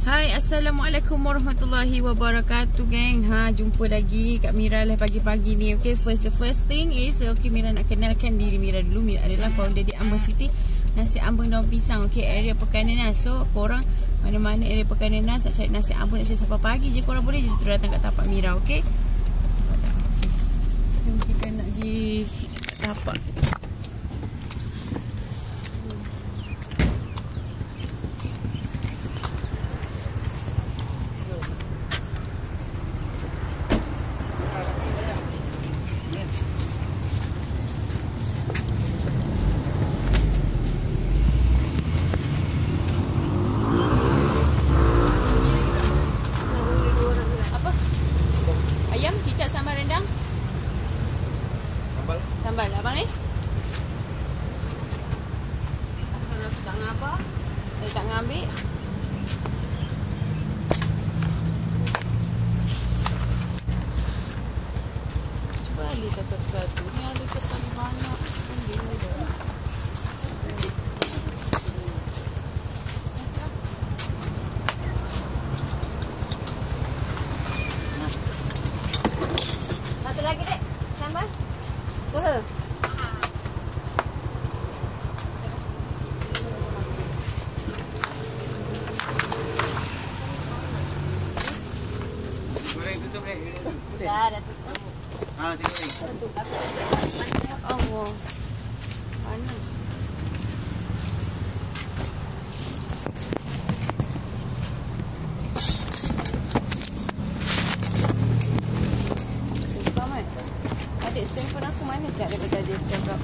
Hai, Assalamualaikum warahmatullahi wabarakatuh, geng. Jumpa lagi Kak Mira lah pagi-pagi ni. Okay, the first thing is, okay, Mira nak kenalkan diri Mira dulu. Mira adalah founder di Ambon City Nasi Ambeng Daun Pisang. Okay, area Pekanenas. So, korang mana-mana area Pekanenas nak cari nasi ambeng, nak cari sampai pagi je, korang boleh je terus datang kat tapak Mira, okay? Jom kita nak pergi tapak. Sambal abang ni? Kalau tak ngapa, saya tak ngambil. Cuba lihat satu-satu. Ni ada kesan banyak. Satu lagi dek, sambal. Goreng tutup dek. Dah tutup. Nasi goreng. Tutup. Allah. Panas. Adik telefon aku mana sekejap daripada dia cakap.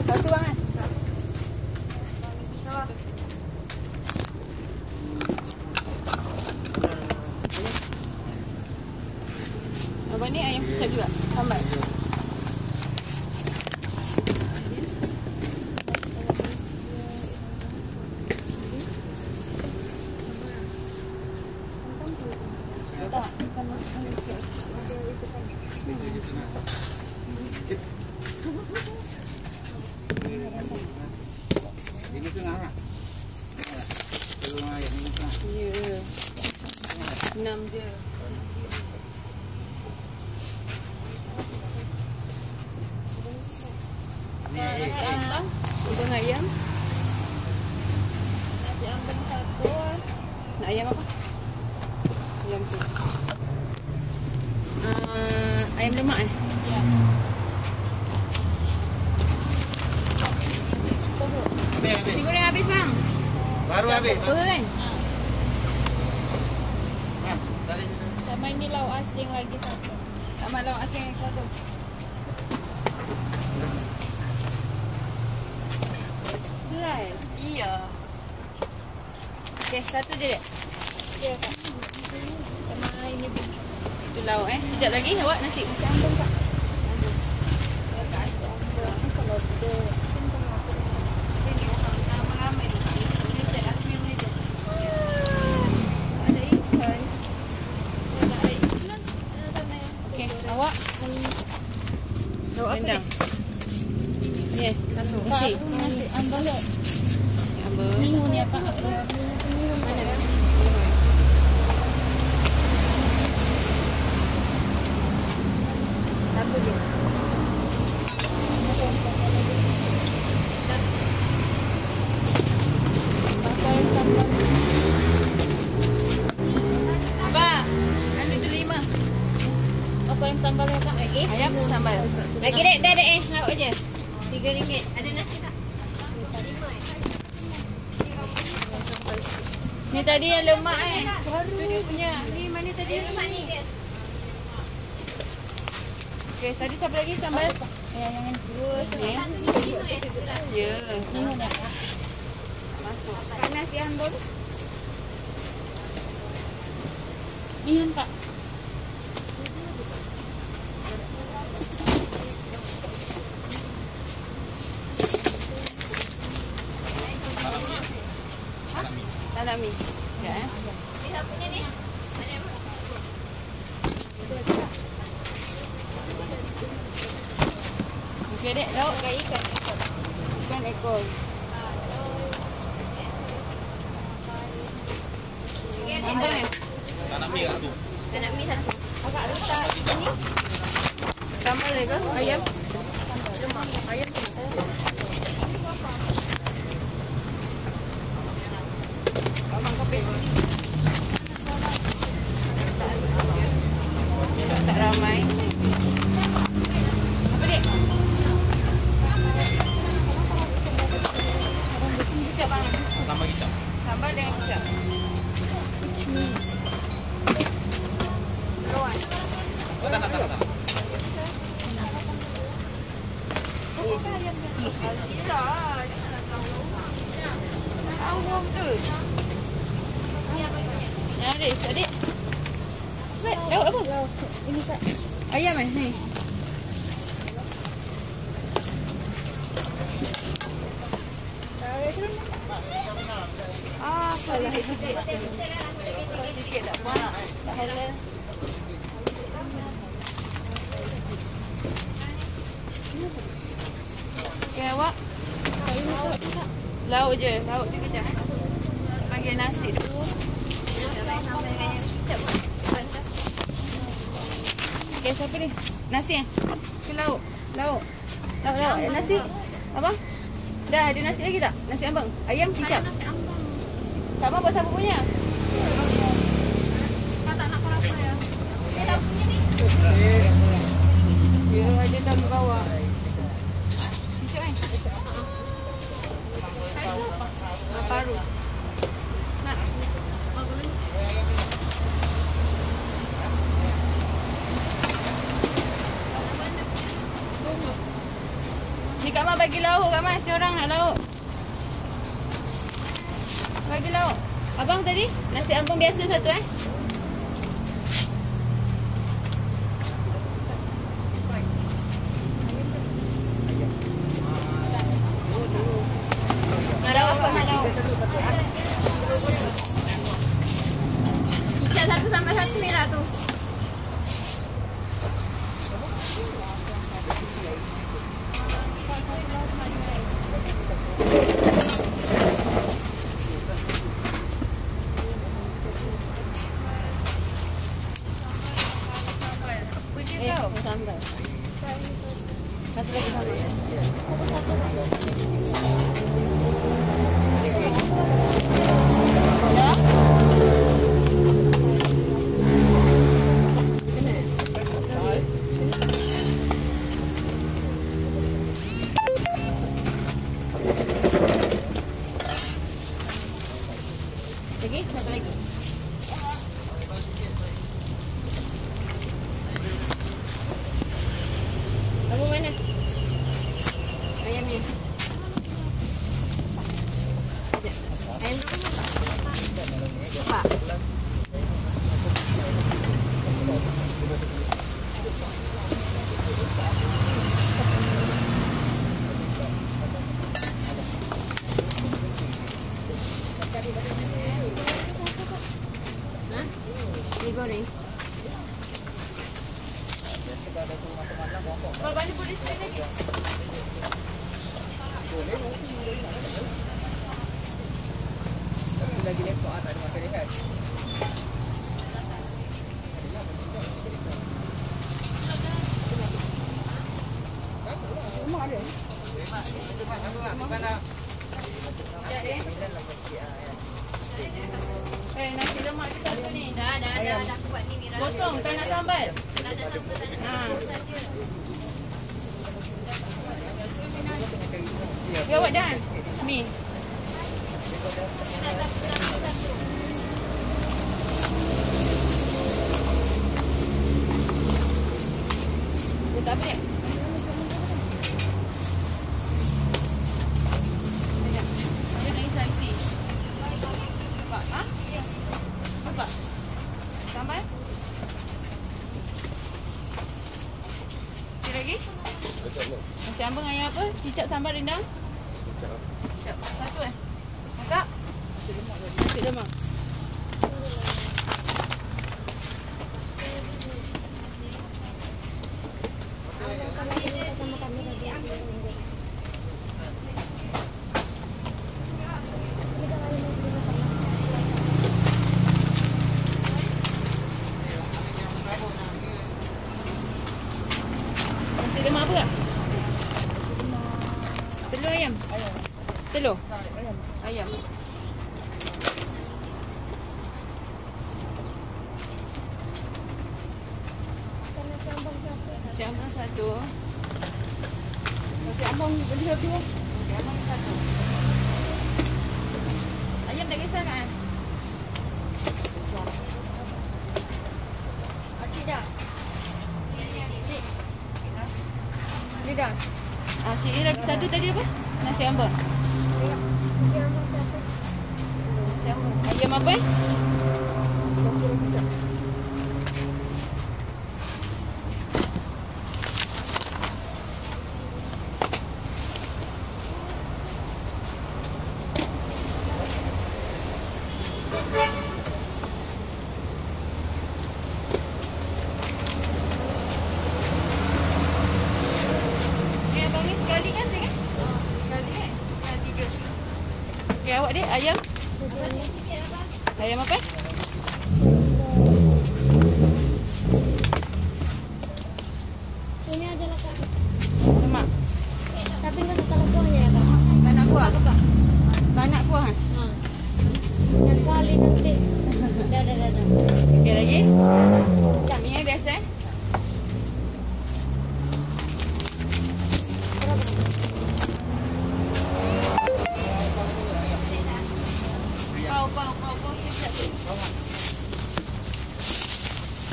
Satu bang kan? Abang ni ayam kecap juga, sambal. Ini tengah lah. Tolong ayam ini tengah. Ya. 6 je. Abang ayam. Nasi ambeng satu. Nak ayam apa? Ayam tu. Ayam lemak eh? Ya. Habis. Nasi goreng habis bang? Baru habis. Apa kan? Tadi. Sama ini lauk asin lagi satu. Sama lauk asin yang satu. Betul. Iya. Okey, satu je dek. Ya kak. Sama ini pun. Itu lauk eh. Kejap lagi awak nasi. Nasi ambeng kak. Ya kak, nasi ambeng. Kalau dia Ini orang ramai-ramai tu. Ini cek aku yang boleh je. ada ikan. Ada air. Sama ya. Okey, awak lauk apa rendang. Ni, satu. Kak, Nasi. aku nasi ambeng. Nasi ambeng. Minggu ni apa? Mana? Satu je. Pakai sambal. Apa? Ambil tu 5. Apa yang sambal ya kak? Lagi? Ayam sambal. Lagi dek, dah dek lauk je. RM3. Ada nasi tak? 5 Ni tadi yang lemak eh. Tu dia punya. Ni mana tadi? lemak ni dia. Okey, tadi siapa lagi sambal? Yang dua. Ni. Satu ni gitu ya? Ya. Minggu dah. Masuk. Panas ya ambon. Ini kak. nak mi. Sekejap Ni siapa punya ni? Mana? Okey dek, lauk Ikan. ikan ekor. Ambang eh? Tak nak mi kat tu. Tak nak mi satu. Akak letak ni. Sambal dia ke? Ayam? Ayam. Abang kopi. Tak ramai. Apa dek? Kicap bang. Sambal kicap. Sambal dengan kicap. Oh, tak. Tahu betul. Ya, adik. Cepat, lauk apa? Ini Kak. Ayam ni. Salah sikit. Sikit tak apa. Tak halal. Okay, awak. Lauk je kejap. Bagi nasi dulu. Okay, siapa ni? Nasi eh? Ke lauk? Lauk. Nasi. Abang? Dah ada nasi lagi tak? Nasi ambang. Ayam kicap. Tak abang buat siapa punya? Kau tak nak apa ya? Dia dah punya ni. Ya, ada dalam bawah. Kicap kan? Paru. Nak? Ni Kak Mak bagi lauk Kak Mas. Ni orang nak lauk. Bagi lauk. Abang tadi nasi ambung biasa satu eh? Ikan satu sama satu merah tu. Sambal. Satu lagi sambal. Ya? Lagi? Satu lagi. Kamu mana? Ayamnya. Ayam dulu. Pak. Hah? Mie goreng. Bapak ni boleh sekali lagi. Tapi lagi lekuk tak ada makan kan. Rumah ada. Nasi lemak dia satu ni. Dah aku buat ni merah. Kosong, tak nak sambal. Tak ada sambal, tak nak sambal saja. Ya, awak jangan. Mi. Tak apa ni? Dia nak isi. Bapak, ha? Bapak. Sambal? Sikit lagi? Nasi ambeng ayam apa? Kicap sambal rendang? Kicap. Satu eh? Kakak? Nasi lemak. Telur. Ayam. Nasi ambang satu. Nasi ambang beli satu. Nasi ambang satu. Ayam tak kisah kan? Cik dah. Ni dah. Cik ni lagi satu tadi apa? Nasi ambang. Nasi ambang. Ayam apa? Okey, awak dek, ayam? Ayam apa? Ini adalah Kak. Lemak. Tapi enggak ada kuahnya ya, Kak. Tak nak kuah? Tak nak kuah? Yang sekali nanti. Dah. Okey lagi? Dah. Ni yang biasa. Pau.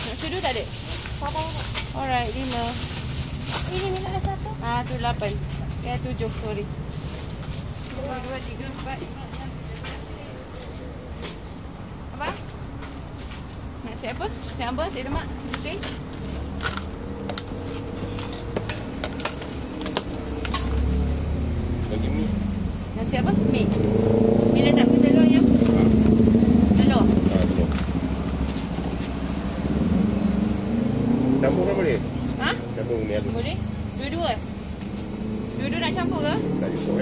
Nak sudu tak dek? Apa? Alright, 5. Ini minat ada satu. Tu 8. 7, sorry. 2, 3, 4, 5, 6, 7. Apa? Nak siap apa? Nasi ambang, nasi lemak, nasi putih. Lagi mi. Nasi apa? Mi. Mi dah tak pun telur ayam? Telur? Telur. Campur kan boleh? Ha? Campur ni ada. Boleh? Dua-dua? Dua-dua nak campur ke? Tak cukup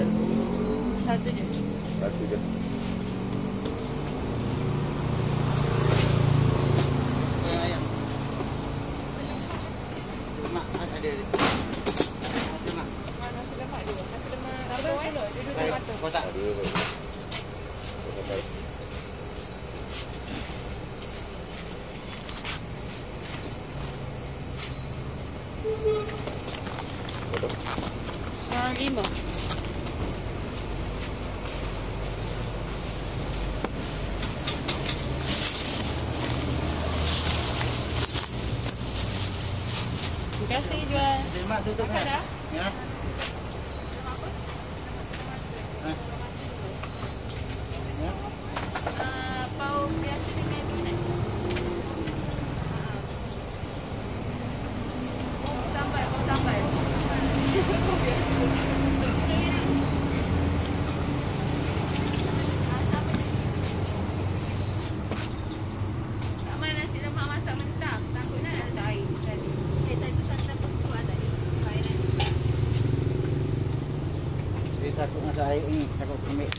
Satu je. Satu je. Ayam. Lemak ada dia. Lemak. Nasi lemak dua. Nasi lemak telur dua-dua tomato. Kotak. Dua. Kotak. Orang 5. Terima kasih jual. Lemak tutup Makan dah? Ya. Pau biasa dengan donat. Pau sambal. Tak makan nasi lemak masak mentah. Takutnya ada air tadi. Tadi santan buat tadi. Kairan. Saya takut ada air ni, takut ambil.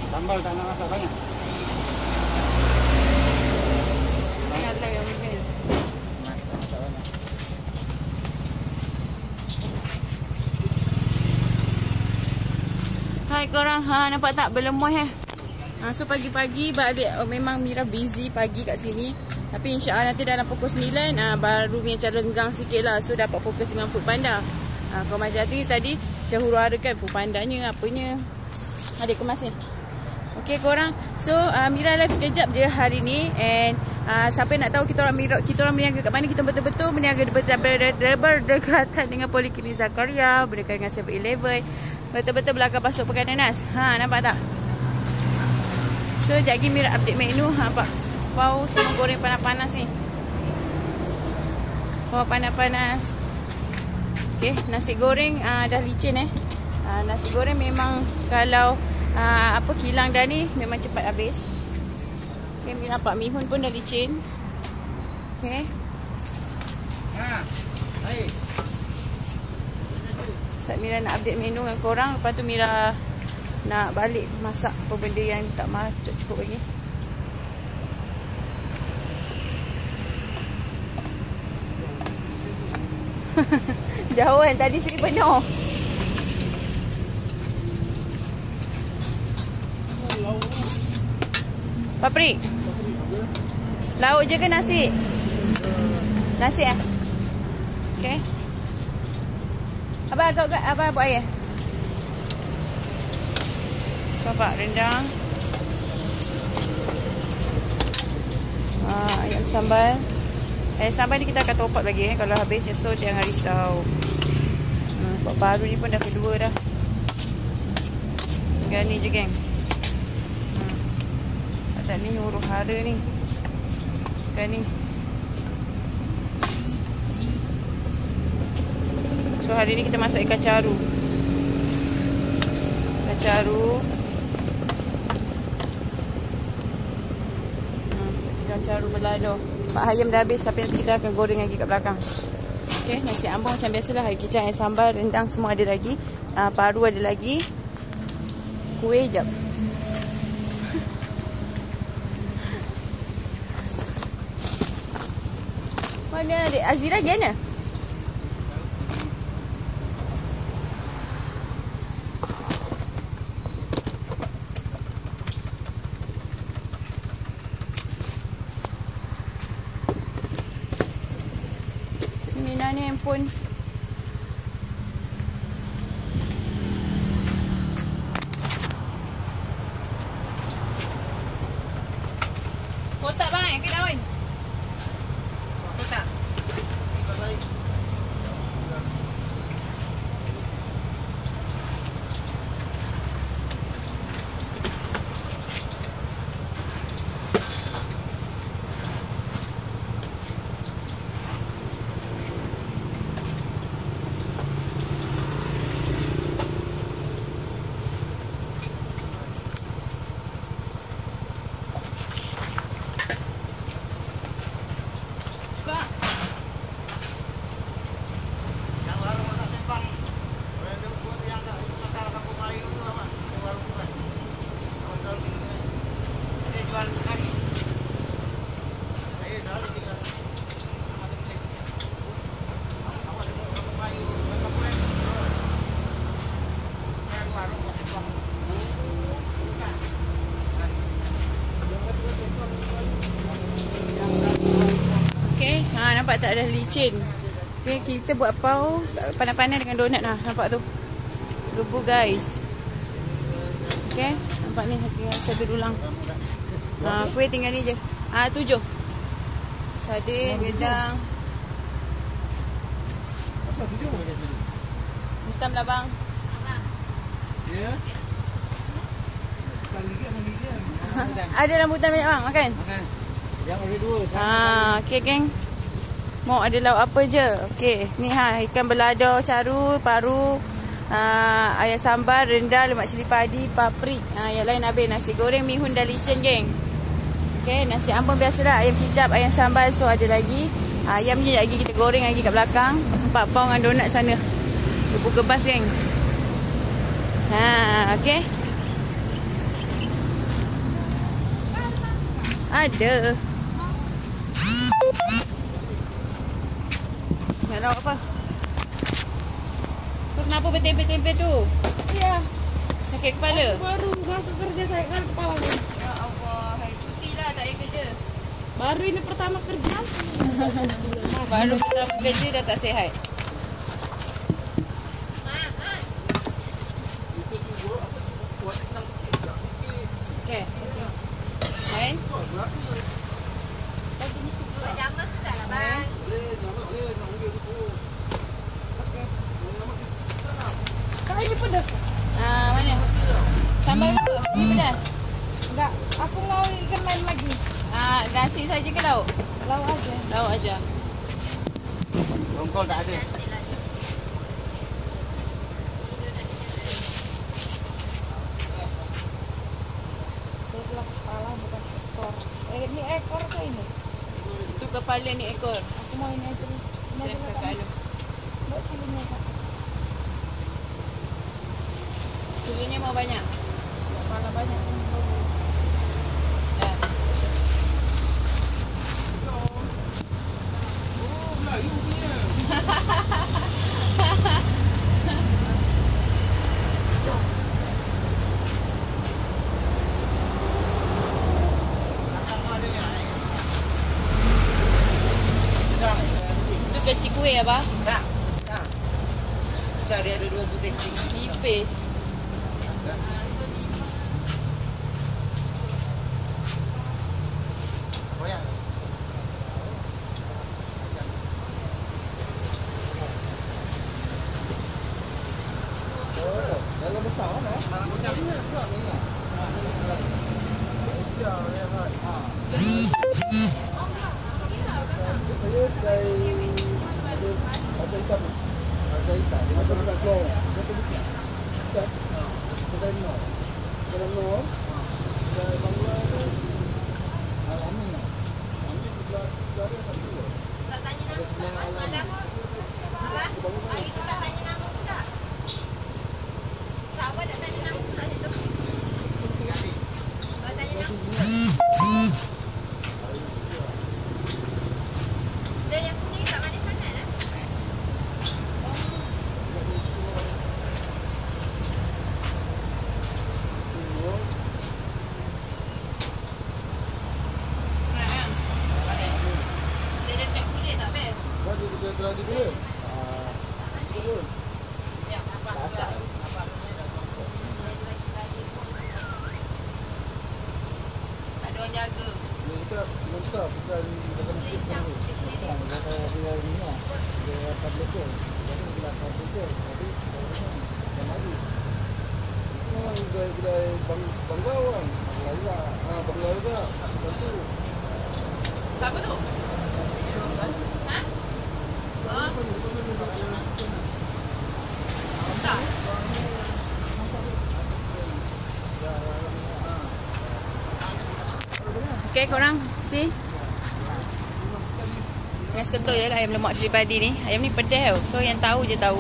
Sambal tak nak masak banyak. Kalau yang mungkin. Masak banyak. Hai korang, nampak tak berlemuh so pagi-pagi balik memang Mira busy pagi kat sini. Tapi insya-Allah nanti dalam pukul 9 baru macam renggang sikit lah. So dapat fokus dengan Food Panda. Kau macam tadi macam huru-hara kan Food Pandanya apanya. Adik kemas ni. Okay korang. So Mira live sekejap je hari ni. And siapa nak tahu kita orang berniaga kat mana, kita betul-betul berniaga berdekatan dengan Poliklinik Zakaria, berdekatan dengan 7-Eleven. Betul-betul belakang pasuk Pekan Nanas. Nampak tak? So sekejap lagi Mira update menu. Nampak Pau semua goreng panas-panas ni. Pau panas-panas. Okay, nasi goreng dah licin nasi goreng memang kalau kilang dah ni memang cepat habis. Okay, Mira nampak mihun pun dah licin. Okay. Baik. Saat Mira nak update menu dengan korang. Lepas tu Mira nak balik masak apa benda yang tak macam cukup lagi. Jauh kan, tadi sini penuh. Paprik. Lauk je ke nasi? Nasi okey. Abang buat air. Sabak rendang. Ayam sambal. Sambal ni kita akan top up lagi kalau habis, so jangan risau. Buat baru ni pun dah kedua dah. Tinggal ni je geng. Tak ni huru hara ni. Kan ni. So hari ni kita masak ikan caru. Ikan caru. Ikan caru melado. Pak ayam dah habis, tapi kita akan goreng lagi kat belakang. Okey, nasi ambung macam biasalah. Air kicap, air sambal, rendang semua ada lagi. Paru ada lagi. Kuih jap. Mana adik Azira lagi mana? Mina ni handphone. Kotak bang, ke daun? Kotak. Okay, nampak tak ada licin. Okay, kita buat pau panas-panas dengan donat lah. Nampak tu. Gebu guys. Okay, nampak ni satu dulang. Kuih tinggal ni je. 7. Sardin, rendang. Asal 7 je tadi? Hitam lah bang. Ya. Ada rambutan banyak bang, makan? Makan. Yang ada 2. Okay geng. Mau ada lauk apa je? Okay, ni ikan belado, caru, paru, ayam sambal, rendang, lemak cili padi, paprik. Yang lain habis. Nasi goreng, mihun dah licin geng. Okay, nasi ambung biasa dah. Ayam kicap, ayam sambal, so ada lagi. Ayam je lagi kita goreng lagi kat belakang. Nampak pau dengan donat sana. Gebu gebas geng. Okay. Ada. Nak lauk apa? Kau kenapa bertempel-tempel tu? Ya. Sakit kepala? Baru masuk kerja saya kan kepala ni. Ya Allah, hari cuti lah, tak payah kerja. Baru ini pertama kerja. Baru pertama kerja dah tak sihat. Okay. Kan? Jangan sudah lah bang. Kau ini pedas. Mana? Sambal apa? Ini pedas? Enggak, aku mau ikan lain lagi. Nasi saja ke lauk? Lauk aja. Lauk aja. Rongkol tak ada. Itulah kepala bukan ekor. Ini ekor ke ini? Itu kepala ni ekor. Aku mau ini aja. Ini aja Silakan Kak Anu. buat cilinya kak. Cilinya mau banyak? Kepala banyak. Dah. Oh, Melayu punya. kecil kuih abah. Tak. Tak. Besar dia ada 2 butir kecil. Nipis. Goyang. Oh, dalam besar mana? Macam ni pula ni. Siap ya, Pak. Ha. Saya dari ada hitam. Ada hitam. Ada tak keluar. Ada hitam. Tak. Ada no. Ada no. Ada bangla. Alami. Ini sebelah dari satu. Tak tanya nama. Ada apa? Hari tu tak tanya nama pun tak? Tak apa tak tanya nama pun tak tu. Tak tanya nama. Dia yang kuning tak manis sangat lah. Dia dekat kulit tak best. Baju kita telah dibeli. Betul. Ya, apa? Tak ada orang jaga. Kita besar bukan dalam mesin dulu. Kalau dia ni lah, dia akan betul. Jadi bila akan betul, tapi dia maju. Itu kedai Banglau kan, Banglau juga. Tentu. Apa tu? Ha? Tak. Okay korang see. Yang seketul je lah ayam lemak cili padi ni. Ayam ni pedas tau. So yang tahu je tahu.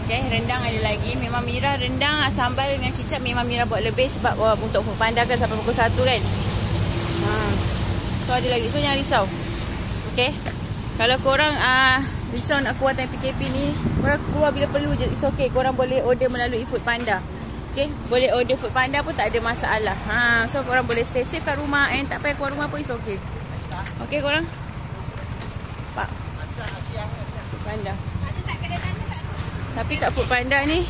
Okay, rendang ada lagi. Memang Mira rendang sambal dengan kicap memang Mira buat lebih sebab untuk Foodpanda kan sampai pukul 1 kan. So ada lagi. So jangan risau. Okay. Kalau korang risau nak keluar time PKP ni, korang keluar bila perlu je. It's okay. Korang boleh order melalui Foodpanda. Okay. Boleh order Foodpanda pun tak ada masalah. So korang boleh stay safe kat rumah and tak payah keluar rumah pun it's okay. Okay korang. Pak. Foodpanda. Ada tak kedai sana? Tapi kat Foodpanda ni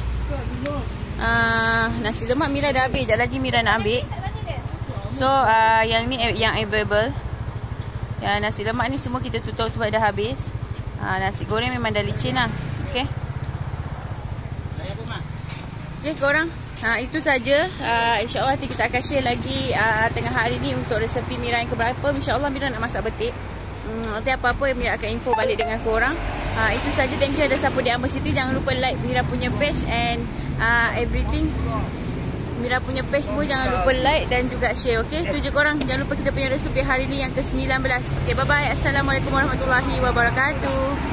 nasi lemak Mira dah habis. Sekejap lagi Mira nak ambil. So yang ni yang available. Yang nasi lemak ni semua kita tutup sebab dah habis. Nasi goreng memang dah licin lah. Okay. Okay korang. Itu saja. InsyaAllah nanti kita akan share lagi tengah hari ni untuk resepi Mira yang keberapa. InsyaAllah Mira nak masak betik. Nanti apa-apa Mira akan info balik dengan korang. Itu saja. Thank you ada siapa di Amber City. Jangan lupa like Mira punya page and everything. Mira punya page pun jangan lupa like dan juga share. Okay, itu je korang. Jangan lupa kita punya resepi hari ni yang ke-19. Okay, bye-bye. Assalamualaikum warahmatullahi wabarakatuh.